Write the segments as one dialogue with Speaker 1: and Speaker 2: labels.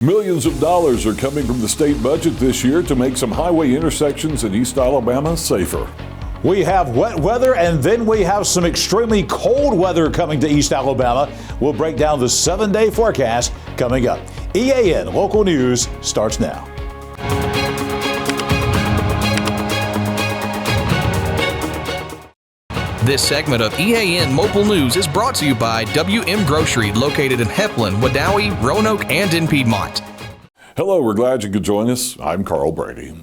Speaker 1: Millions of dollars are coming from the state budget this year to make some highway intersections in East Alabama safer.
Speaker 2: We have wet weather and then we have some extremely cold weather coming to East Alabama. We'll break down the 7-day forecast coming up. EAN Local News starts now.
Speaker 3: This segment of EAN Mobile News is brought to you by WM Grocery, located in Heflin, Wadowee, Roanoke, and in Piedmont.
Speaker 1: Hello, we're glad you could join us. I'm Carl Brady.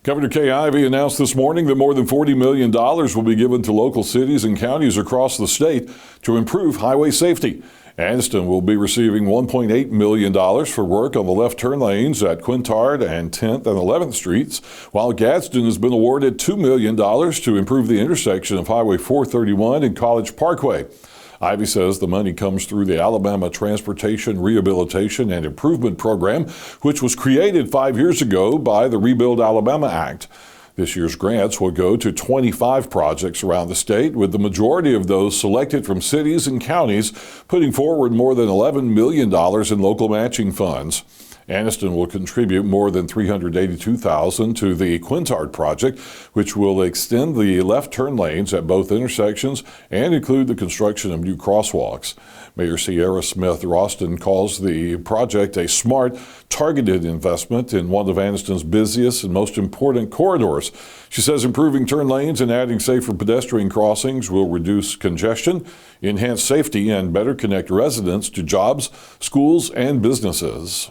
Speaker 1: Governor Kay Ivey announced this morning that more than $40 million will be given to local cities and counties across the state to improve highway safety. Anniston will be receiving $1.8 million for work on the left turn lanes at Quintard and 10th and 11th Streets, while Gadsden has been awarded $2 million to improve the intersection of Highway 431 and College Parkway. Ivey says the money comes through the Alabama Transportation Rehabilitation and Improvement Program, which was created 5 years ago by the Rebuild Alabama Act. This year's grants will go to 25 projects around the state, with the majority of those selected from cities and counties, putting forward more than $11 million in local matching funds. Anniston will contribute more than $382,000 to the Quintard project, which will extend the left turn lanes at both intersections and include the construction of new crosswalks. Mayor Sierra Smith Roston calls the project a smart, targeted investment in one of Anniston's busiest and most important corridors. She says improving turn lanes and adding safer pedestrian crossings will reduce congestion, enhance safety, and better connect residents to jobs, schools, and businesses.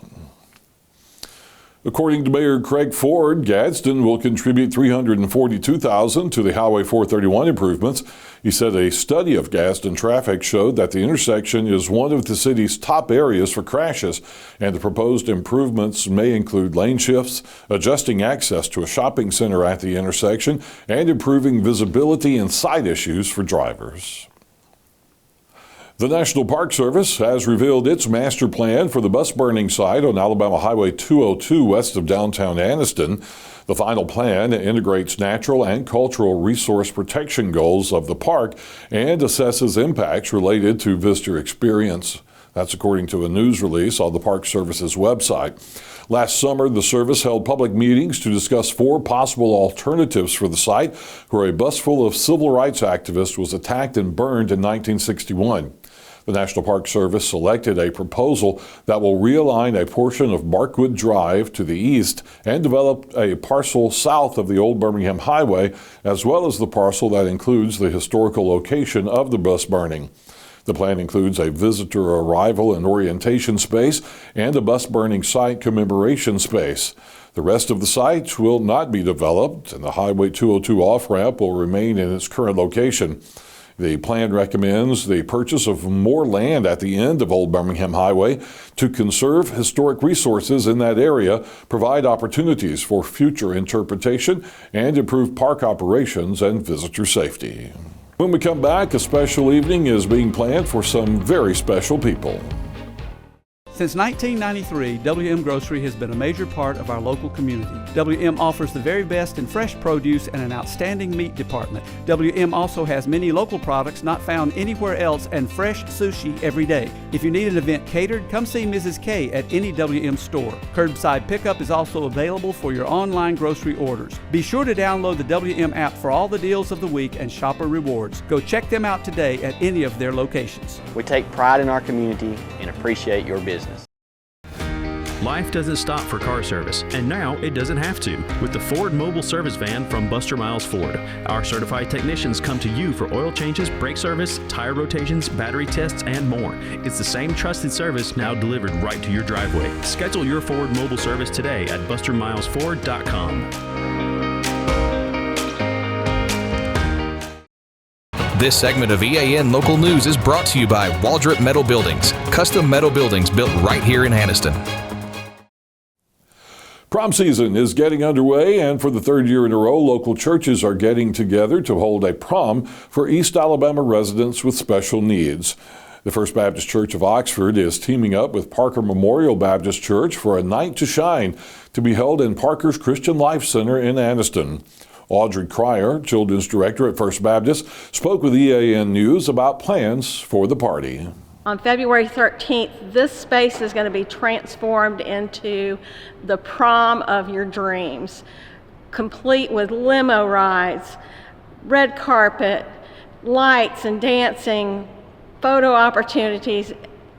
Speaker 1: According to Mayor Craig Ford, Gadsden will contribute $342,000 to the Highway 431 improvements. He said a study of Gadsden traffic showed that the intersection is one of the city's top areas for crashes, and the proposed improvements may include lane shifts, adjusting access to a shopping center at the intersection, and improving visibility and sight issues for drivers. The National Park Service has revealed its master plan for the bus burning site on Alabama Highway 202 west of downtown Anniston. The final plan integrates natural and cultural resource protection goals of the park and assesses impacts related to visitor experience. That's according to a news release on the Park Service's website. Last summer, the service held public meetings to discuss 4 possible alternatives for the site, where a bus full of civil rights activists was attacked and burned in 1961. The National Park Service selected a proposal that will realign a portion of Barkwood Drive to the east and develop a parcel south of the Old Birmingham Highway, as well as the parcel that includes the historical location of the bus burning. The plan includes a visitor arrival and orientation space and a bus burning site commemoration space. The rest of the site will not be developed, and the Highway 202 off-ramp will remain in its current location. The plan recommends the purchase of more land at the end of Old Birmingham Highway to conserve historic resources in that area, provide opportunities for future interpretation, and improve park operations and visitor safety. When we come back, a special evening is being planned for some very special people.
Speaker 4: Since 1993, WM Grocery has been a major part of our local community. WM offers the very best in fresh produce and an outstanding meat department. WM also has many local products not found anywhere else and fresh sushi every day. If you need an event catered, come see Mrs. K at any WM store. Curbside pickup is also available for your online grocery orders. Be sure to download the WM app for all the deals of the week and shopper rewards. Go check them out today at any of their locations.
Speaker 5: We take pride in our community and appreciate your business.
Speaker 6: Life doesn't stop for car service, and now it doesn't have to. With the Ford Mobile Service Van from Buster Miles Ford, our certified technicians come to you for oil changes, brake service, tire rotations, battery tests, and more. It's the same trusted service now delivered right to your driveway. Schedule your Ford Mobile service today at bustermilesford.com.
Speaker 3: This segment of EAN Local News is brought to you by Waldrop Metal Buildings, custom metal buildings built right here in Anniston.
Speaker 1: Prom season is getting underway, and for the 3rd year in a row, local churches are getting together to hold a prom for East Alabama residents with special needs. The First Baptist Church of Oxford is teaming up with Parker Memorial Baptist Church for a night to shine to be held in Parker's Christian Life Center in Anniston. Audrey Cryer, Children's Director at First Baptist, spoke with EAN News about plans for the party.
Speaker 7: On February 13th, this space is going to be transformed into the prom of your dreams, complete with limo rides, red carpet, lights and dancing, photo opportunities,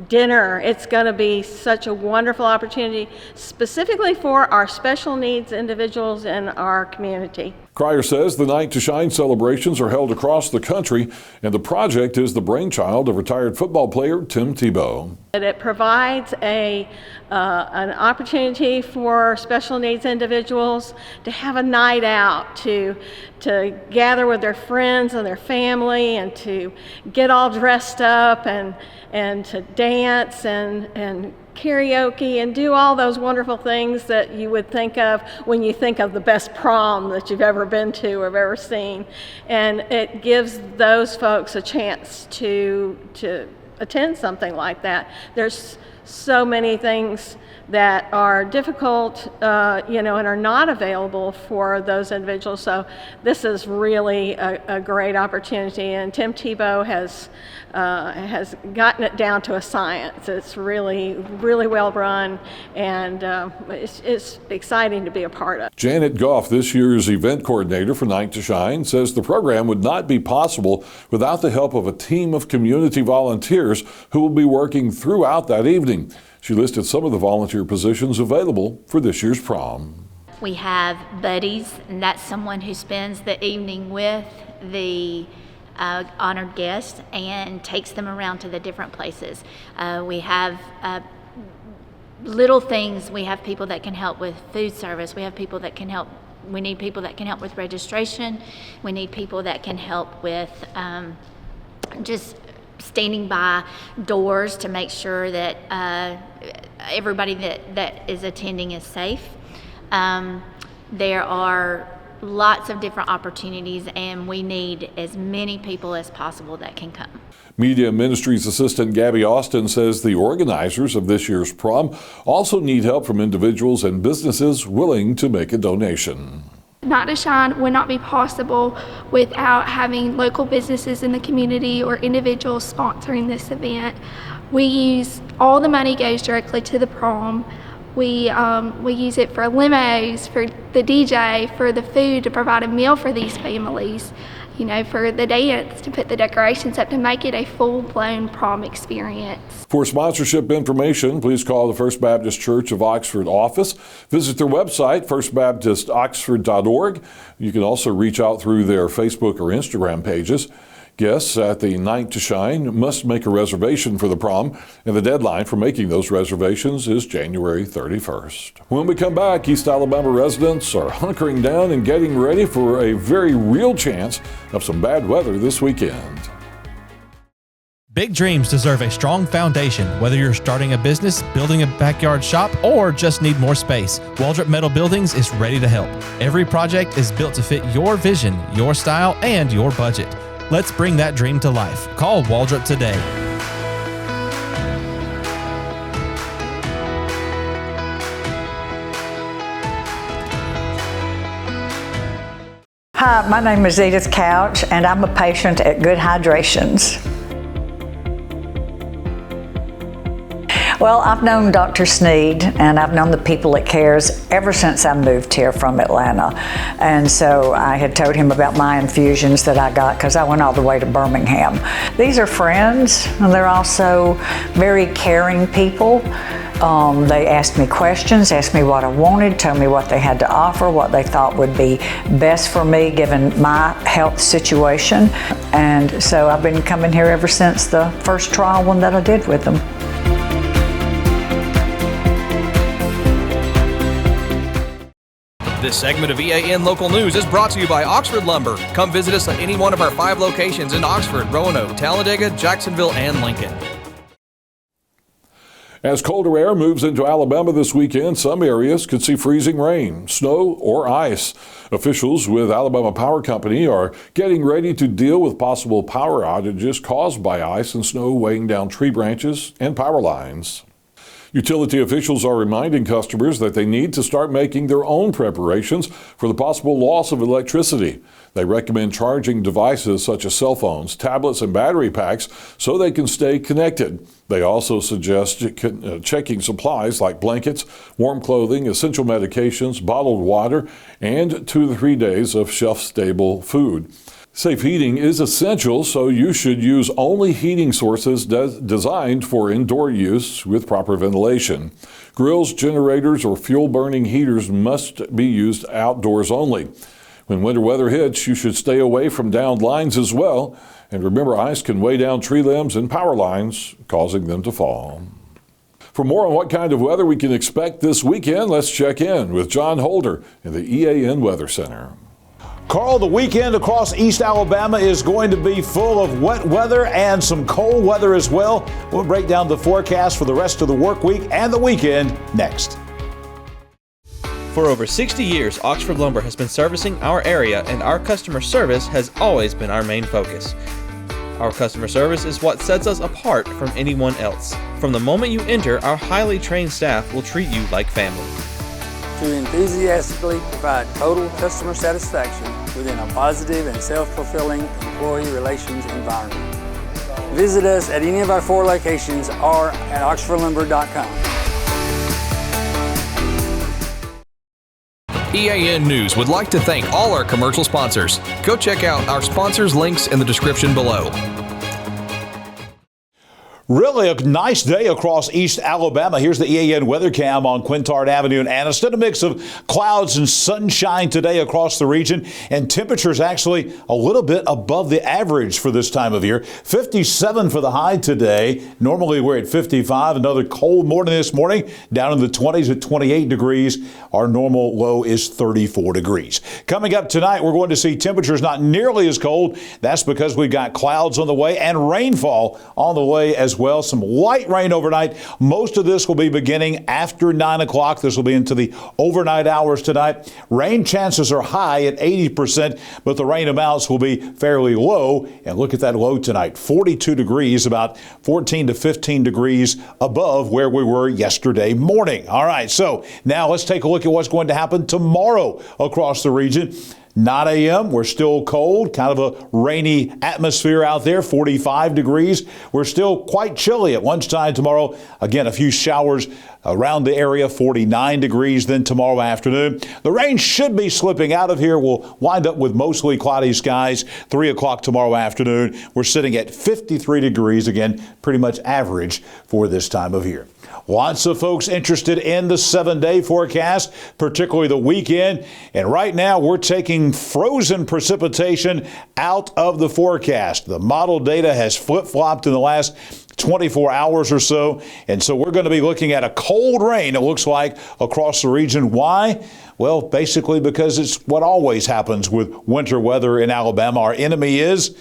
Speaker 7: dinner. It's going to be such a wonderful opportunity, specifically for our special needs individuals in our community.
Speaker 1: Cryer says the Night to Shine celebrations are held across the country, and the project is the brainchild of retired football player Tim Tebow.
Speaker 7: It provides an opportunity for special needs individuals to have a night out, to gather with their friends and their family, and to get all dressed up and to dance and karaoke and do all those wonderful things that you would think of when you think of the best prom that you've ever been to or have ever seen. And it gives those folks a chance to attend something like that. There's so many things that are difficult, and are not available for those individuals. So this is really a great opportunity, and Tim Tebow has gotten it down to a science. It's really, really well run, and it's exciting to be a part of.
Speaker 1: Janet Goff, this year's event coordinator for Night to Shine, says the program would not be possible without the help of a team of community volunteers who will be working throughout that evening. She listed some of the volunteer positions available for this year's prom.
Speaker 8: We have buddies, and that's someone who spends the evening with the honored guest and takes them around to the different places. We have little things. We have people that can help with food service. We have people that can help. We need people that can help with registration. We need people that can help with just standing by doors to make sure that everybody that is attending is safe. There are lots of different opportunities, and we need as many people as possible that can come.
Speaker 1: Media Ministries Assistant Gabby Austin says the organizers of this year's prom also need help from individuals and businesses willing to make a donation.
Speaker 9: Night to Shine would not be possible without having local businesses in the community or individuals sponsoring this event. All the money goes directly to the prom. We use it for limos, for the DJ, for the food, to provide a meal for these families, for the dance, to put the decorations up, to make it a full-blown prom experience.
Speaker 1: For sponsorship information, please call the First Baptist Church of Oxford office. Visit their website, firstbaptistoxford.org. You can also reach out through their Facebook or Instagram pages. Guests at the Night to Shine must make a reservation for the prom, and the deadline for making those reservations is January 31st. When we come back, East Alabama residents are hunkering down and getting ready for a very real chance of some bad weather this weekend.
Speaker 10: Big dreams deserve a strong foundation. Whether you're starting a business, building a backyard shop, or just need more space, Waldrop Metal Buildings is ready to help. Every project is built to fit your vision, your style, and your budget. Let's bring that dream to life. Call Waldrop today.
Speaker 11: Hi, my name is Edith Couch, and I'm a patient at Good Hydrations. Well, I've known Dr. Sneed, and I've known the people at CARES ever since I moved here from Atlanta. And so I had told him about my infusions that I got because I went all the way to Birmingham. These are friends, and they're also very caring people. They asked me questions, asked me what I wanted, told me what they had to offer, what they thought would be best for me given my health situation. And so I've been coming here ever since the first trial one that I did with them.
Speaker 3: This segment of EAN Local News is brought to you by Oxford Lumber. Come visit us at any one of our 5 locations in Oxford, Roanoke, Talladega, Jacksonville, and Lincoln.
Speaker 1: As colder air moves into Alabama this weekend, some areas could see freezing rain, snow, or ice. Officials with Alabama Power Company are getting ready to deal with possible power outages caused by ice and snow weighing down tree branches and power lines. Utility officials are reminding customers that they need to start making their own preparations for the possible loss of electricity. They recommend charging devices such as cell phones, tablets, and battery packs so they can stay connected. They also suggest checking supplies like blankets, warm clothing, essential medications, bottled water, and 2 to 3 days of shelf-stable food. Safe heating is essential, so you should use only heating sources designed for indoor use with proper ventilation. Grills, generators, or fuel-burning heaters must be used outdoors only. When winter weather hits, you should stay away from downed lines as well. And remember, ice can weigh down tree limbs and power lines, causing them to fall. For more on what kind of weather we can expect this weekend, let's check in with John Holder in the EAN Weather Center.
Speaker 2: Carl, the weekend across East Alabama is going to be full of wet weather and some cold weather as well. We'll break down the forecast for the rest of the work week and the weekend next.
Speaker 10: For over 60 years, Oxford Lumber has been servicing our area, and our customer service has always been our main focus. Our customer service is what sets us apart from anyone else. From the moment you enter, our highly trained staff will treat you like family.
Speaker 12: To enthusiastically provide total customer satisfaction within a positive and self-fulfilling employee relations environment. Visit us at any of our 4 locations or at oxfordlumber.com.
Speaker 3: EAN News would like to thank all our commercial sponsors. Go check out our sponsors' links in the description below.
Speaker 2: Really a nice day across East Alabama. Here's the EAN weather cam on Quintard Avenue in Anniston. A mix of clouds and sunshine today across the region, and temperatures actually a little bit above the average for this time of year. 57 for the high today. Normally we're at 55. Another cold morning this morning, down in the 20s at 28 degrees. Our normal low is 34 degrees. Coming up tonight, we're going to see temperatures not nearly as cold. That's because we've got clouds on the way and rainfall on the way as well. Some light rain overnight. Most of this will be beginning after 9 o'clock. This will be into the overnight hours tonight. Rain chances are high at 80%, but the rain amounts will be fairly low. And look at that low tonight, 42 degrees, about 14 to 15 degrees above where we were yesterday morning. All right, so now let's take a look at what's going to happen tomorrow across the region. 9 a.m., we're still cold, kind of a rainy atmosphere out there, 45 degrees. We're still quite chilly at lunchtime tomorrow. Again, a few showers around the area, 49 degrees then tomorrow afternoon. The rain should be slipping out of here. We'll wind up with mostly cloudy skies. 3 o'clock tomorrow afternoon, we're sitting at 53 degrees. Again, pretty much average for this time of year. Lots of folks interested in the 7-day forecast, particularly the weekend. And right now we're taking frozen precipitation out of the forecast. The model data has flip-flopped in the last 24 hours or so. And so we're going to be looking at a cold rain, it looks like, across the region. Why? Well, basically because it's what always happens with winter weather in Alabama. Our enemy is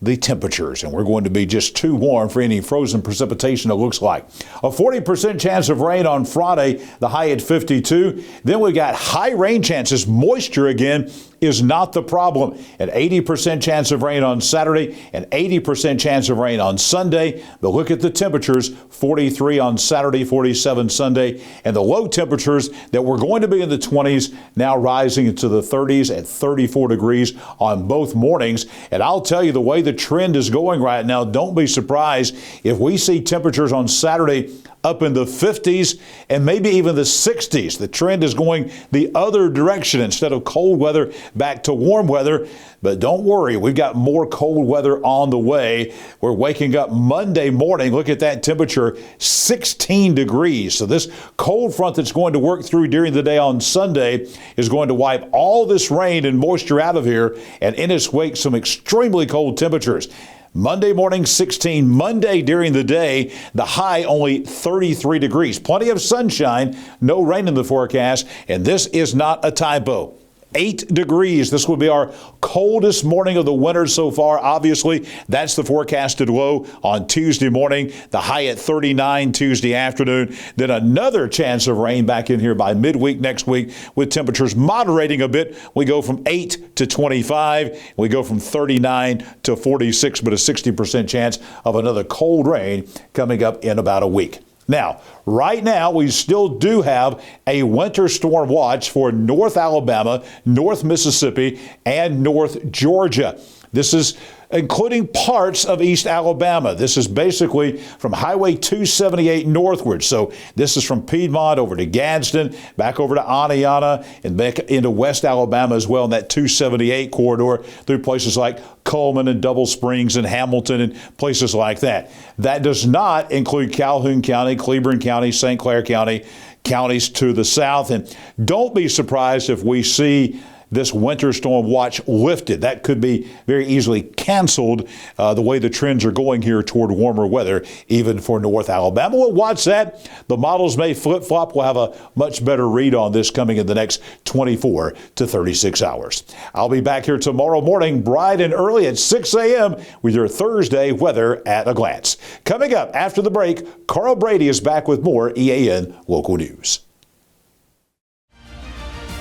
Speaker 2: the temperatures, and we're going to be just too warm for any frozen precipitation, it looks like. A 40% chance of rain on Friday, the high at 52. Then we got high rain chances. Moisture again is not the problem. An 80% chance of rain on Saturday, an 80% chance of rain on Sunday. But look at the temperatures, 43 on Saturday, 47 Sunday, and the low temperatures that were going to be in the 20s now rising into the 30s at 34 degrees on both mornings. And I'll tell you, the way the trend is going right now, don't be surprised if we see temperatures on Saturday up in the 50s and maybe even the 60s. The trend is going the other direction. Instead of cold weather, back to warm weather. But don't worry, we've got more cold weather on the way. We're waking up Monday morning. Look at that temperature, 16 degrees. So this cold front that's going to work through during the day on Sunday is going to wipe all this rain and moisture out of here, and in its wake, some extremely cold temperatures. Monday morning, 16. Monday during the day, the high only 33 degrees. Plenty of sunshine, no rain in the forecast, and this is not a typo. 8 degrees. This will be our coldest morning of the winter so far. Obviously, that's the forecasted low on Tuesday morning. The high at 39 Tuesday afternoon. Then another chance of rain back in here by midweek next week with temperatures moderating a bit. We go from 8 to 25. We go from 39 to 46, but a 60% chance of another cold rain coming up in about a week. Now, right now, we still do have a winter storm watch for North Alabama, North Mississippi, and North Georgia. This is including parts of East Alabama. This is basically from Highway 278 northward. So this is from Piedmont over to Gadsden, back over to Aniana, and back into West Alabama as well in that 278 corridor through places like Coleman and Double Springs and Hamilton and places like that. That does not include Calhoun County, Cleburne County, St. Clair County, counties to the south. And don't be surprised if we see this winter storm watch lifted. That could be very easily canceled the way the trends are going here toward warmer weather, even for North Alabama. We'll watch that. The models may flip-flop. We'll have a much better read on this coming in the next 24 to 36 hours. I'll be back here tomorrow morning, bright and early at 6 a.m. with your Thursday weather at a glance. Coming up after the break, Carl Brady is back with more EAN Local News.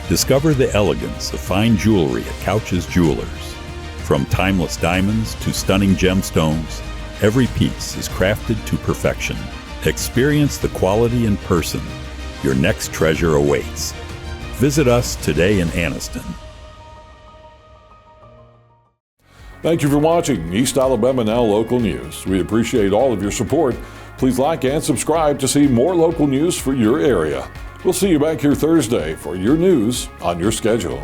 Speaker 13: Discover the elegance of fine jewelry at Couch's Jewelers. From timeless diamonds to stunning gemstones, every piece is crafted to perfection. Experience the quality in person. Your next treasure awaits. Visit us today in Anniston.
Speaker 1: Thank you for watching East Alabama Now Local News. We appreciate all of your support. Please like and subscribe to see more local news for your area. We'll see you back here Thursday for your news on your schedule.